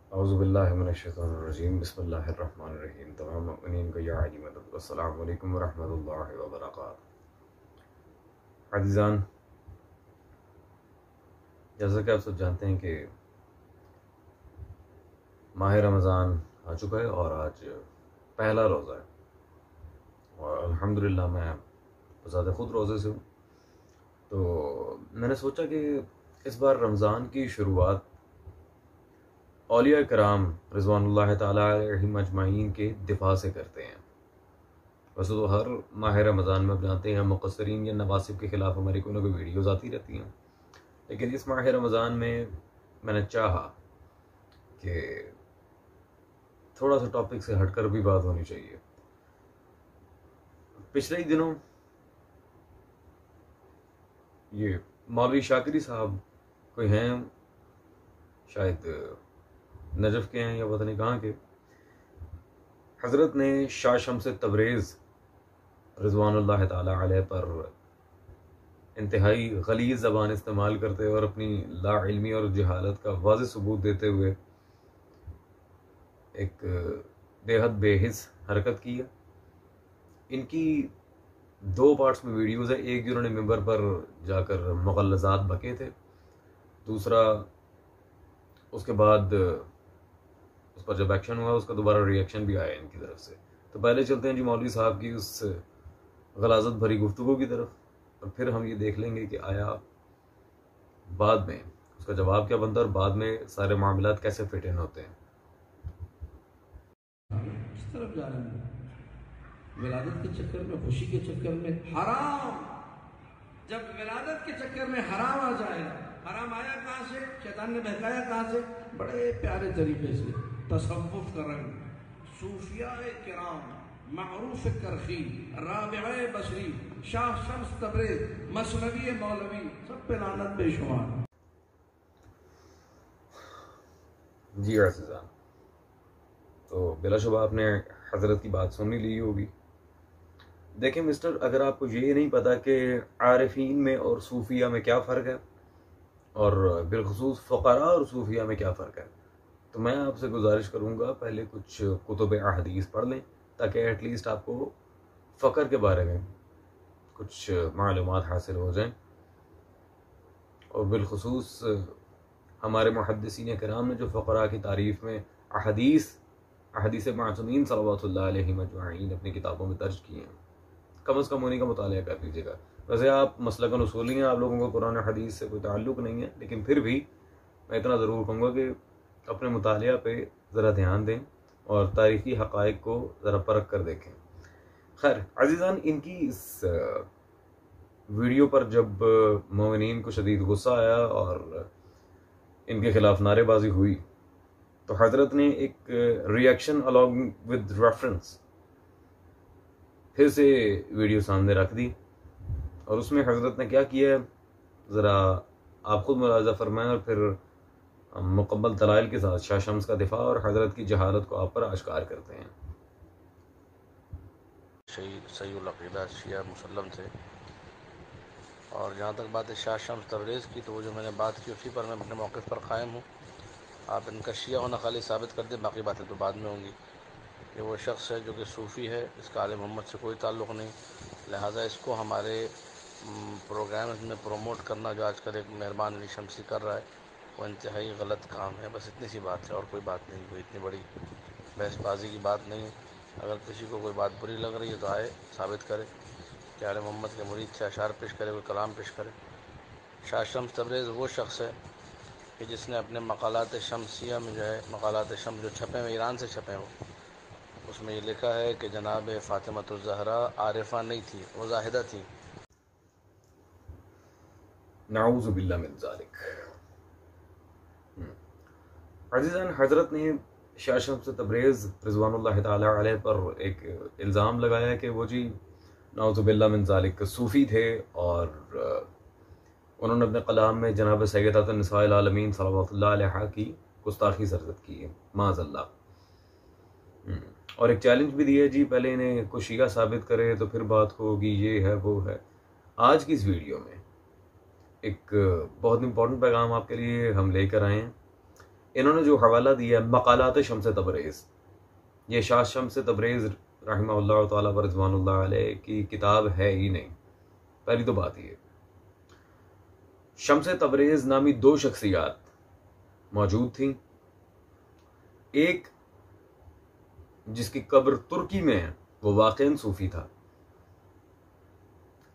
औज़ुबिल्लाहि मिनश्शैतानिर्रजीम बिस्मिल्लाहिर्रहमानिर्रहीम। तमाम मुमिनीन को या अली मदद अस्सलामु अलैकुम व रहमतुल्लाहि व बरकातुहू। अज़ीज़ान, जैसा कि आप सब जानते हैं कि माह रमज़ान आ चुका है और आज पहला रोज़ा है और अल्हम्दुलिल्लाह मैं ज़्यादा खुद रोज़े से हूँ। तो मैंने सोचा कि इस बार रमज़ान की शुरुआत औलिया कराम रिज़वानुल्लाह ताला अलैहिम अजमाइन के दिफा से करते हैं। वैसे तो हर माह रमज़ान में आप जानते हैं मुक़स्सिरीन या नवासिब के ख़िलाफ़ हमारी कोई ना कोई वीडियोज़ आती रहती हैं, लेकिन इस माह रमज़ान में मैंने चाहा कि थोड़ा सा टॉपिक से हटकर भी बात होनी चाहिए। पिछले ही दिनों ये मौलवी शाकिरी साहब कोई हैं, शायद नजफ़ के हैं या पता नहीं कहाँ के, हज़रत ने शाह शम्स तबरेज़ रिज़वानुल्लाह ताला अलैह पर इंतहाई गलीज़ ज़बान इस्तेमाल करते और अपनी लाइल्मी और जहालत का वाज़ेह सबूत देते हुए एक बेहद बेहिस हरकत की है। इनकी दो पार्ट्स में वीडियोज़ है। एक जिन्होंने मिंबर पर जाकर मुग़ल्लज़ात बके थे, दूसरा उसके बाद उस पर जब एक्शन हुआ उसका दोबारा रिएक्शन भी आया इनकी तरफ से। तो पहले चलते हैं जी मौलवी साहब की उस गलाज़त भरी गुफ्तगू की तरफ, और फिर हम ये देख लेंगे कि आया बाद में उसका जवाब क्या बनता है और बाद में सारे मामलात कैसे फिट इन होते हैं। किस तरफ जा रहे हैं? विलादत के चक्कर में, खुशी के चक्कर में हराम। जब विलादत के चक्कर में हराम आ जाएगा, हराम आया कहाँ से? शैतान ने बहकाया कहाँ से? बड़े प्यारे तरीके से तसव्वुफ का रंग, सूफियाए किराम, मारूफ करखी, राबिए बसरी, शाह शम्स तबरेज़, मसनवी मौलवी, सब पे लानत बेशुमार। जी अज़ीज़ान, तो बिलाशुबा आपने हज़रत की बात सुन ही ली होगी। देखें मिस्टर, अगर आपको ये नहीं पता कि आरिफीन में और सूफिया में क्या फ़र्क है और बिलखुसूस फ़क़रा और सूफिया में क्या फ़र्क है, तो मैं आपसे गुजारिश करूँगा पहले कुछ कुतुब अहदीस पढ़ लें, ताकि एटलीस्ट आपको फ़क्र के बारे में कुछ मालूमात हासिल हो जाएं। और बिलखुसूस हमारे मुहद्दिसीन किराम ने जो फ़क़रा की तारीफ़ में अहदीस मासूमीन सल्लल्लाहु अलैहि अजमईन अपनी किताबों में दर्ज किए हैं, कम से कम उन्हीं का मुतालिया कर लीजिएगा। वैसे आप मसलकन उसूली हैं, आप लोगों को कुरान हदीस से कोई ताल्लुक़ नहीं है, लेकिन फिर भी मैं इतना ज़रूर कहूँगा कि अपने मुतालिया पे ज़रा ध्यान दें और तारीख़ी हक़ाइक़ को ज़रा परख कर देखें। खैर अज़ीज़ान, इनकी इस वीडियो पर जब मोमिनीन को शदीद गुस्सा आया और इनके ख़िलाफ़ नारेबाजी हुई, तो हज़रत ने एक रिएक्शन अलॉन्ग विद रेफरेंस फिर से वीडियो सामने रख दी, और उसमें हज़रत ने क्या किया है ज़रा आप ख़ुद मुलाज़ा फरमाएं, और फिर मुकम्मल दलाइल के साथ शाह शम्स का दिफा और हज़रत की जहालत को आप पर आश्कार करते हैं। सही अक़ीदा शिया मुसल्लम थे। और जहाँ तक बात है शाह शम्स तबरेज़ की, तो वो जो मैंने बात की उसी पर मैं अपने मौक़िफ़ पर कायम हूँ। आप इनका शिया होना खाली साबित कर दें, बाकी बातें तो बाद में होंगी। ये वो शख्स है जो कि सूफ़ी है, इसका आले मोहम्मद से कोई ताल्लुक़ नहीं, लिहाजा इसको हमारे प्रोग्राम में प्रमोट करना जो आजकल एक मेहरबान अली शम्सी कर रहा है, वो इंतहाई गलत काम है। बस इतनी सी बात है और कोई बात नहीं, कोई इतनी बड़ी बहसबाजी की बात नहीं। अगर किसी को कोई बात बुरी लग रही है तो आए साबित करे कि आले मोहम्मद के मुरीद से अशार पेश करे, कोई कलाम पेश करे। शाह शम्स तबरेज़ वो शख्स है कि जिसने अपने मकालात शम्सिया में जो है, मकालात शम्स जो छपे हैं ईरान से छपे हैं, वो उसमें ये लिखा है कि जनाब फ़ातिमतुज़ ज़हरा आरिफा नहीं थी, वो ज़ाहिदा थी। नाऊज़ु बिल्लाहि मिन ज़ालिक। अज़ीज़ान, हज़रत ने शाह शम्स तबरेज़ रिज़वानुल्लाह ताला अलैह पर एक इल्ज़ाम लगाया कि वो जी नाऊज़ु बिल्लाहि मिन ज़ालिक सूफ़ी थे और उन्होंने अपने कलाम में जनाब सैयदत निसाइल आलमीन सल्लल्लाहु अलैहा की गुस्ताखी सरजद की है, माज़अल्लाह। और एक चैलेंज भी दिया जी, पहले इन्हें कुछ शिया साबित करे तो फिर बात होगी, ये है वो है। आज की इस वीडियो में एक बहुत इंपॉर्टेंट पैगाम आपके लिए हम लेकर आए हैं। इन्होंने जो हवाला दिया मकालात शम्स तबरेज़, ये शाह शम्स तबरेज़ रहमहुल्लाह तआला व रिज़वानुल्लाह अलैह की किताब है ही नहीं। पहली तो बात ये, शम्स तबरेज़ नामी 2 शख्सियात मौजूद थी। एक जिसकी कब्र तुर्की में है वो वाक़ईन सूफ़ी था,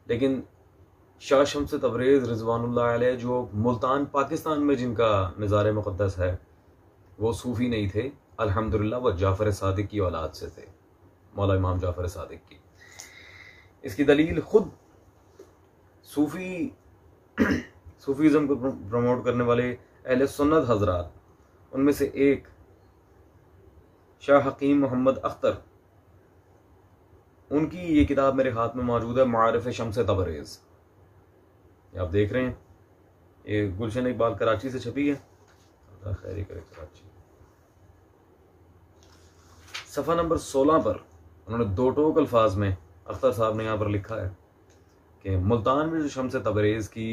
लेकिन शाह शम्स तबरेज़ रिज़वानुल्लाह अलैह जो मुल्तान पाकिस्तान में जिनका मज़ार मुक़द्दस है वो सूफ़ी नहीं थे। अल्हम्दुलिल्लाह वो जाफ़र सादिक की औलाद से थे, मौला इमाम जाफ़र सादिक की। इसकी दलील खुद सूफ़ीज़म को प्रमोट करने वाले अहले सुन्नत हज़रात, उनमें से एक शाह हकीम मोहम्मद अख्तर, उनकी ये किताब मेरे हाथ में मौजूद है, मारिफ़ शम्स तबरेज़। आप देख रहे हैं, ये गुलशन इकबाल कराची से छपी है, खैरी करे कराची। सफ़ा नंबर 16 पर उन्होंने 2 टोक अल्फाज में अख्तर साहब ने यहाँ पर लिखा है कि मुल्तान में जो शम्स तबरेज़ की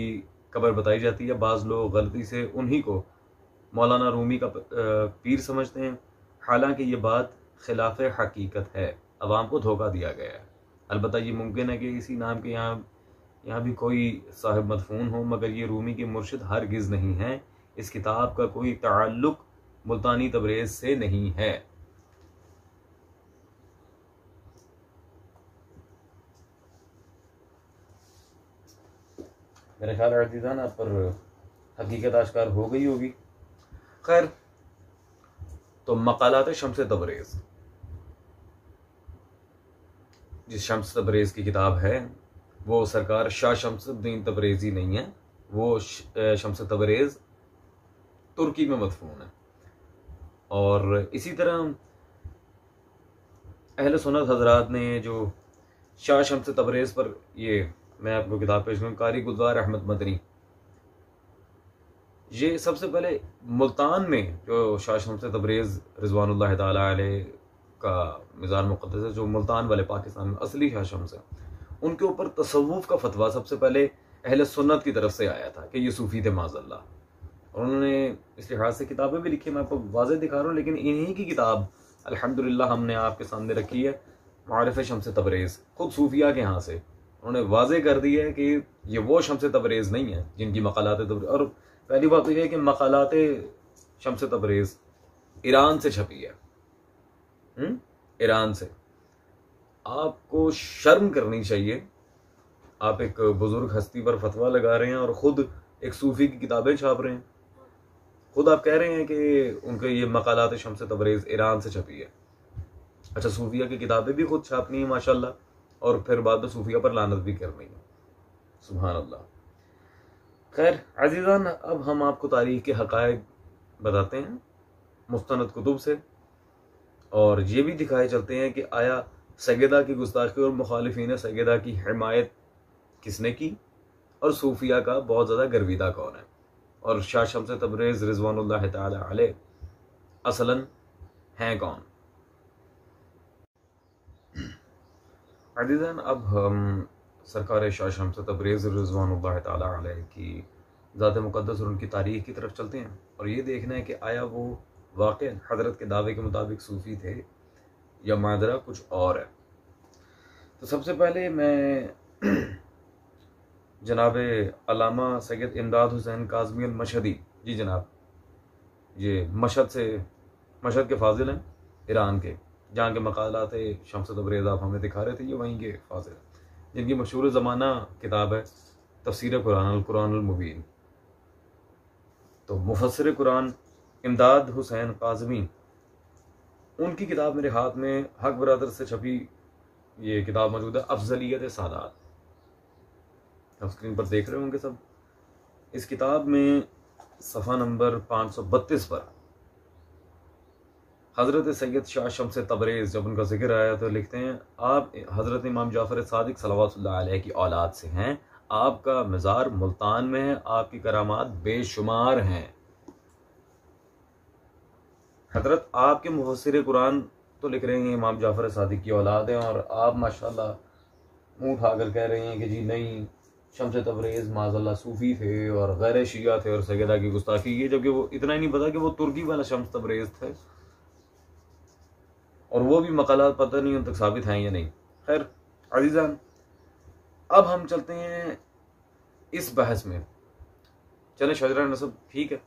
कब्र बताई जाती है, बाज़ लोग गलती से उन्हीं को मौलाना रूमी का पीर समझते हैं, हालांकि ये बात खिलाफ हकीकत है, अवाम को धोखा दिया गया है। अलबत्ता ये मुमकिन है कि इसी नाम के यहाँ भी कोई साहिब मदफून हो, मगर ये रूमी के मुर्शिद हरगिज़ नहीं है। इस किताब का कोई ताल्लुक मुल्तानी तबरेज़ से नहीं है। मेरे ख्याल अज़ीज़ान आप पर हकीकत आश्कार हो गई होगी। खैर, तो मकालात शम्स तबरेज़, जिस शम्स तबरेज़ की किताब है वो सरकार शाह शम्सुद्दीन तबरेज़ी नहीं है, वो शम्स तबरेज़ तुर्की में मदफून है। और इसी तरह अहले सुन्नत हज़रात ने जो शाह शम्स तबरेज़ पर, ये मैं आपको किताब पेश करूँ, कारी गुलजार अहमद मदनी, ये सबसे पहले मुल्तान में जो शाह शम्स तबरेज़ रिज़वानुल्लाह ताला अलैह का मज़ार मुक़द्दस है, जो मुल्तान वाले पाकिस्तान में असली शाह शम्स है, उनके ऊपर तसव्वुफ़ का फतवा सबसे पहले अहले सुन्नत की तरफ से आया था कि ये सूफ़ी थे माज़अल्लाह। और उन्होंने इस लिहाज से किताबें भी लिखी, मैं आपको वाज़ेह दिखा रहा हूँ, लेकिन इन्हीं की किताब अल्हम्दुलिल्लाह हमने आपके सामने रखी है, मारिफ़ शम्स तबरेज़, खुद सूफिया के यहाँ से उन्होंने वाज़ेह कर दिया है कि ये वो शम्स तबरेज़ नहीं है जिनकी मकालात तबरेज़। और पहली बात तो यह है कि मकालात शम्स तबरेज़ ईरान से छपी है, ईरान से। आपको शर्म करनी चाहिए, आप एक बुजुर्ग हस्ती पर फतवा लगा रहे हैं और ख़ुद एक सूफ़ी की किताबें छाप रहे हैं। खुद आप कह रहे हैं कि उनके ये मकालात शम्स तबरेज़ ईरान से छपी है। अच्छा, सूफिया की किताबें भी खुद छापनी है माशाल्लाह, और फिर बाद में सूफिया पर लानत भी करनी है, सुभान अल्लाह। खैर अज़ीज़ान, अब हम आपको तारीख़ के हक़ाइक़ बताते हैं मुस्तनद कुतुब से, और ये भी दिखाए चलते हैं कि आया सैयदा की गुस्ताखी और मुखालिफीन सैयदा की हिमायत किसने की, और सूफिया का बहुत ज़्यादा गर्विदा कौन है, और शाह शम्स तबरेज़ रिज़वानुल्लाह ताला अलैह असलन हैं कौन। अज़ीज़ान, अब हम सरकार शाह शम्स तबरेज़ रिज़वानुल्लाह ताला अलैह की ज़ात मुक़द्दस और उनकी तारीख़ की तरफ चलते हैं, और ये देखना है कि आया वो वाक़ई हज़रत के दावे के मुताबिक सूफ़ी थे या माजरा कुछ और है। तो सबसे पहले मैं जनाब अल्लामा सैयद इमदाद हुसैन काज़मी अल-मशहदी, जी जनाब, ये मशहद के फाजिल हैं ईरान के, जहाँ के मकालात शम्स तबरेज़ आप हमें दिखा रहे थे, ये वहीं के फाजिल हैं, जिनकी मशहूर ज़माना किताब है तफसीर कुरान अल मुबीन। तो मुफस्सिर कुरान इमदाद हुसैन काज़मी, उनकी किताब मेरे हाथ में हक बरादर से छपी ये किताब मौजूद है, अफजलियत सादात, आप स्क्रीन पर देख रहे होंगे सब। इस किताब में सफ़ा नंबर 532 पर हज़रत सैयद शाह शम्स तबरेज़ जब उनका जिक्र आया तो लिखते हैं, आप हज़रत इमाम जाफ़र सादिक सल्लल्लाहु अलैहि की औलाद से हैं, आपका मज़ार मुल्तान में है, आपकी करामात बेशुमार हैं। हज़रत आपके मुफस्सिर कुरान तो लिख रहे हैं इमाम जाफ़र सादिक की औलाद हैं, और आप माशाल्लाह मुँह उठाकर कह रहे हैं कि जी नहीं, शम्स तबरेज़ माज़अल्लाह सूफ़ी थे और गैर शिया थे और सैयदा की गुस्ताखी की, जबकि वो इतना ही नहीं पता कि वो तुर्की वाला शम्स तबरेज़ थे, और वो भी मकालात पता नहीं उन तक साबित हैं या नहीं। खैर अज़ीज़ान, अब हम चलते हैं इस बहस में। चले, शजरा नसब ठीक है,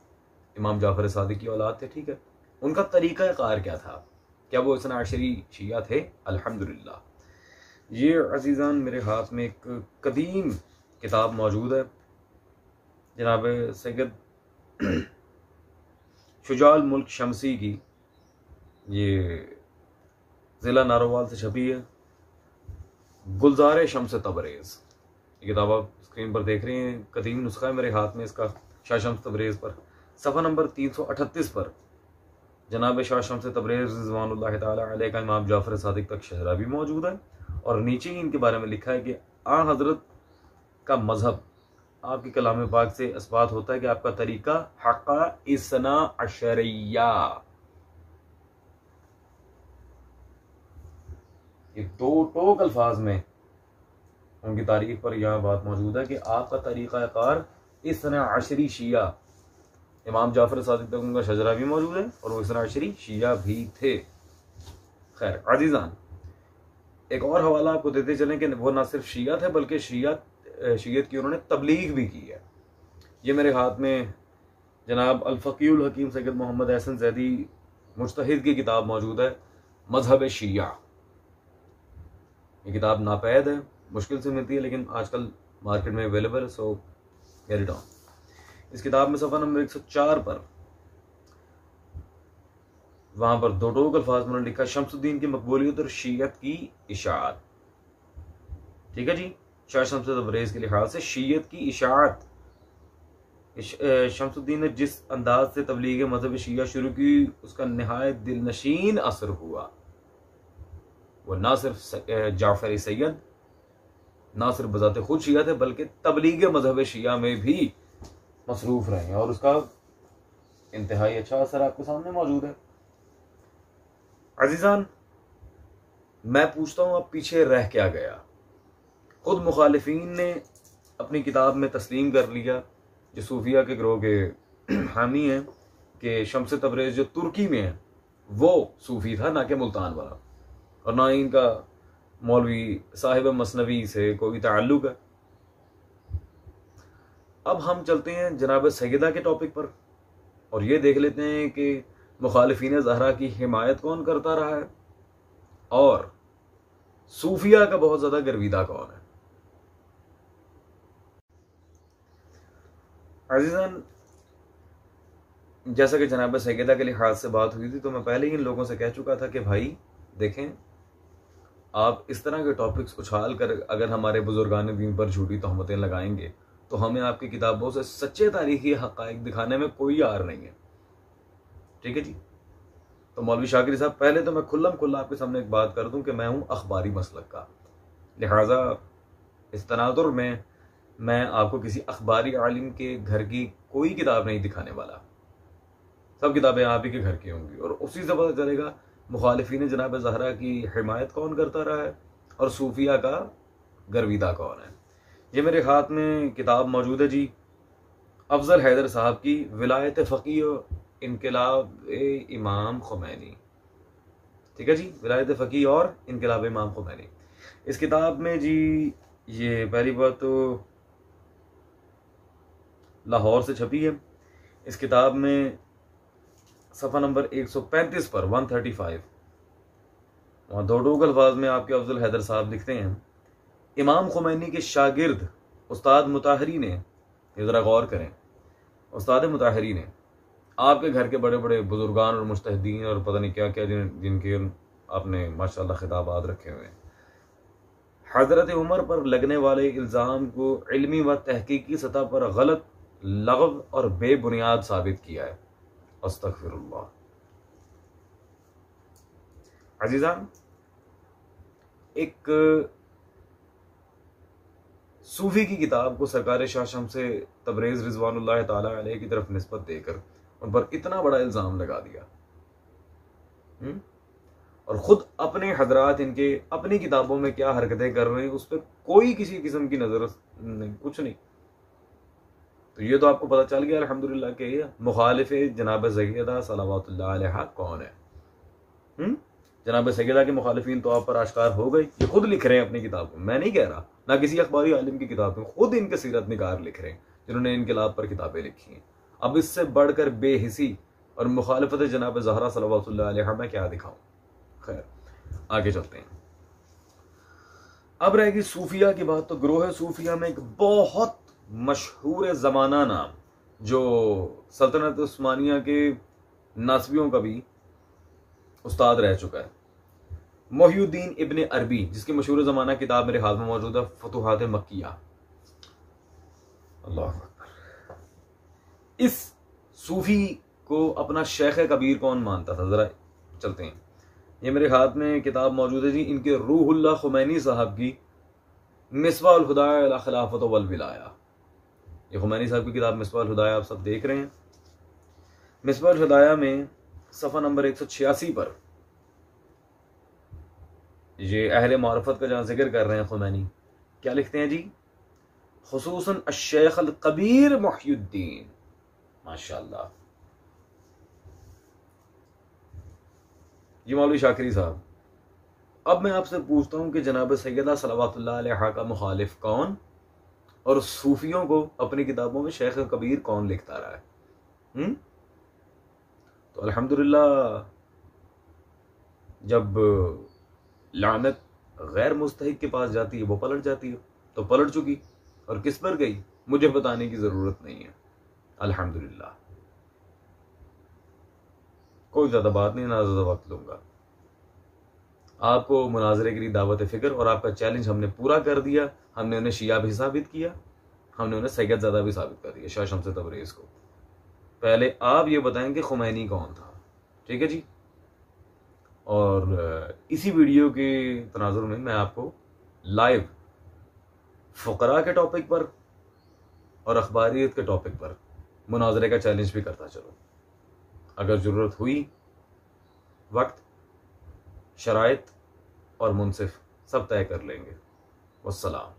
इमाम जाफ़र सादिक की औलाद थे, ठीक है, उनका तरीक़ा कार क्या था? क्या वो इस्ना अशरी शिया थे? अल्हम्दुलिल्लाह। ये अज़ीज़ान मेरे हाथ में एक कदीम किताब मौजूद है, जनाब सैयद शुजाल मुल्क शमसी की, ये ज़िला नारोवाल से छपी है, गुलज़ार शम्स तबरेज़। ये किताब आप स्क्रीन पर देख रहे हैं, कदीम नुस्खा है मेरे हाथ में इसका, शाह शम्स तबरेज़ पर सफ़ा नंबर 338 पर जनाब शाह शम्स तबरेज़ रिज़वानुल्लाह ताला अलैह का इमाम जाफ़र सादिक तक शहरा भी मौजूद है, और नीचे ही इनके बारे में लिखा है कि आ हज़रत का मज़हब, आपकी कलाम पाक से इस्बात होता है कि आपका तरीका हक़्क़ा इस्ना अशरिया। ये दो टोक अल्फाज में उनकी तारीख पर यह बात मौजूद है कि आपका तरीक़ा कार इस्ना अशरी शिया। इमाम जाफ़र सादिक तक उनका शजरा भी मौजूद है और वो इस्ना अशरी शिया भी थे। खैर अज़ीज़ान, एक और हवाला आपको देते चलें कि वो ना सिर्फ शिया थे बल्कि शियत की उन्होंने तबलीग भी की है। ये मेरे हाथ में जनाब अल-फ़क़ीहुल हकीम सैयद मोहम्मद अहसन ज़ैदी मुज्तहिद की किताब मौजूद है, मज़हब शिया। ये किताब नापैद है, मुश्किल से मिलती है, लेकिन आजकल मार्केट में अवेलेबल है, सो गेट इट ऑन। इस किताब में सफ़ा नंबर 104 पर, वहां पर दो टोक अल्फाज में उन्होंने लिखा शम्सुद्दीन की मकबूलियत और शीयत की इशाअत। ठीक है जी, शाह शम्स तबरेज़ के लिहाज से शीयत की इशाअत। शम्सुद्दीन ने जिस अंदाज से तबलीग मज़हब शिया शुरू की, उसका नहायत दिलनशीन असर हुआ। वो ना सिर्फ जाफ़र सैयद, ना सिर्फ बज़ाते खुद शिया थे, बल्कि तबलीग मज़हब शिया में भी मसरूफ़ रहे हैं, और उसका इंतहाई अच्छा असर आपके सामने मौजूद है। अज़ीज़ान, मैं पूछता हूँ अब पीछे रह क्या गया? खुद मुखालिफीन ने अपनी किताब में तस्लीम कर लिया, जो सूफिया के ग्रोह के हामी हैं, कि शम्स तबरेज़ जो तुर्की में है वो सूफ़ी था, ना कि मुल्तान वाला, और ना ही इनका मौलवी साहिब मसनवी से कोई ताल्लुक है। अब हम चलते हैं जनाब सैयदा के टॉपिक पर और ये देख लेते हैं कि मुखालिफीन ज़हरा की हिमायत कौन करता रहा है और सूफिया का बहुत ज़्यादा गर्विदा कौन है। अज़ीज़ान, जैसा कि जनाब सैयदा के लिहाज से बात हुई थी, तो मैं पहले ही इन लोगों से कह चुका था कि भाई देखें, आप इस तरह के टॉपिक्स उछाल कर अगर हमारे बुजुर्गान दीन पर झूठी तहमतें लगाएंगे तो हमें आपकी किताबों से सच्चे तारीखी हक़ाइक़ दिखाने में कोई यार नहीं है। ठीक है जी। तो मौलवी शाकिर साहब, पहले तो मैं खुल्लम खुल्ला आपके सामने एक बात कर दूं कि मैं हूं अखबारी मसलक का, लिहाजा इस तनाजुर में मैं आपको किसी अखबारी आलिम के घर की कोई किताब नहीं दिखाने वाला। सब किताबें आप ही के घर की होंगी और उसी से पता चलेगा मुखालिफीन जनाब ज़हरा की हिमायत कौन करता रहा है और सूफिया का गर्विदा कौन है। ये मेरे हाथ में किताब मौजूद है जी, अफजल हैदर साहब की विलायत फ़क़ीह इनकलाब इमाम ख़ुमैनी। ठीक है जी, विलायत फ़क़ीह और इनकलाब इमाम ख़ुमैनी। इस किताब में जी, ये पहली बात तो लाहौर से छपी है। इस किताब में सफ़ा नंबर 135 पर 135 वहाँ दो टोक अल्फाज में आपके अफजल हैदर साहब लिखते हैं, इमाम ख़ुमैनी के शागिर्द उस्ताद मुताहरी ने, ये ज़रा गौर करें, उस्ताद मुताहरी ने आपके घर के बड़े बड़े बुजुर्गान और मुज्तहिदीन और पता नहीं क्या क्या जिनके आपने माशाअल्लाह खिताबात रखे हुए हैं, हज़रत उमर पर लगने वाले इल्ज़ाम को इल्मी व तहकीकी सतह पर गलत, लगव और बेबुनियाद साबित किया है। अस्तग़फिरुल्लाह। अज़ीज़ान, एक सूफी की किताब को सरकार शाह शम्स तबरेज़ रिज़वानुल्लाह ताला अलैह की तरफ निस्बत देकर उन पर इतना बड़ा इल्ज़ाम लगा दिया। और ख़ुद अपने हजरात इनके अपनी किताबों में क्या हरकतें कर रहे हैं उस पर कोई किसी किस्म की नज़र नहीं, कुछ नहीं। तो ये तो आपको पता चल गया अल्हम्दुलिल्लाह के मुखालिफ जनाब सैयदा सलावतुल्लाह अलैहा कौन है। जनाब सैयदा के मुखालिफिन तो आप पर आश्कार हो गई। ये खुद लिख रहे हैं अपनी किताब में, मैं नहीं कह रहा, ना किसी अखबारी आलिम की किताब में, खुद इनके सीरत निगार लिख रहे हैं जिन्होंने इनकलाब पर किताबें लिखी हैं। अब इससे बढ़कर बेहिसी और मुखालफत जनाब ज़हरा सलावतुल्लाह अलैहा मैं क्या दिखाऊं। खैर आगे चलते हैं। अब रहेगी सूफिया की बात। तो ग्रोह सूफिया में एक बहुत मशहूर ज़माना नाम जो सल्तनत उस्मानिया के नासबियों का भी उस्ताद रह चुका है, मोहिउद्दीन इब्ने अरबी, जिसकी मशहूर ज़माना किताब मेरे हाथ में मौजूद है, फतुहात मक्किया। अल्लाह अकबर। इस सूफी को अपना शेख कबीर कौन मानता था, ज़रा चलते हैं। ये मेरे हाथ में किताब मौजूद है जी, इनके रूहुल्लाह खुमैनी साहब की मिसबाहुल हुदाया इला खिलाफत वल विलाया। ये खुमैनी साहब की किताब मिसबाहुल हुदाया आप सब देख रहे हैं। मिसबाहुल हुदाया में सफ़ा नंबर 186 पर ये अहले मारफत का जहाँ जिक्र कर रहे हैं खुमैनी, क्या लिखते हैं जी, खुसूसन अश-शेख अल कबीर मोहिउद्दीन, माशाअल्लाह। जी मौलवी शाकिरी साहब, अब मैं आपसे पूछता हूं कि जनाब सैयदा सलावतुल्लाह अलैहा का मुखालिफ कौन और सूफियों को अपनी किताबों में शेख कबीर कौन लिखता रहा है। तो अल्हम्दुलिल्लाह जब लानत गैर मुस्तहिक के पास जाती है वो पलट जाती है, तो पलट चुकी और किस पर गई मुझे बताने की ज़रूरत नहीं है। अल्हम्दुलिल्लाह कोई ज़्यादा बात नहीं, ना ज़्यादा वक्त लूँगा। आपको मुनाजरे के लिए दावत फ़िक्र और आपका चैलेंज हमने पूरा कर दिया। हमने उन्हें शिया भी साबित किया, हमने उन्हें सैयदज़ादा भी साबित कर दिया, शाह शम्स तबरेज़ को। पहले आप ये बताएं कि खुमैनी कौन था, ठीक है जी। और इसी वीडियो के तनाजुर में मैं आपको लाइव फ़ुक़रा के टॉपिक पर और अखबारियत के टॉपिक पर मुनाजरे का चैलेंज भी करता चलो। अगर ज़रूरत हुई, वक्त, शराइत और मुनसिफ सब तय कर लेंगे। वस्सलाम।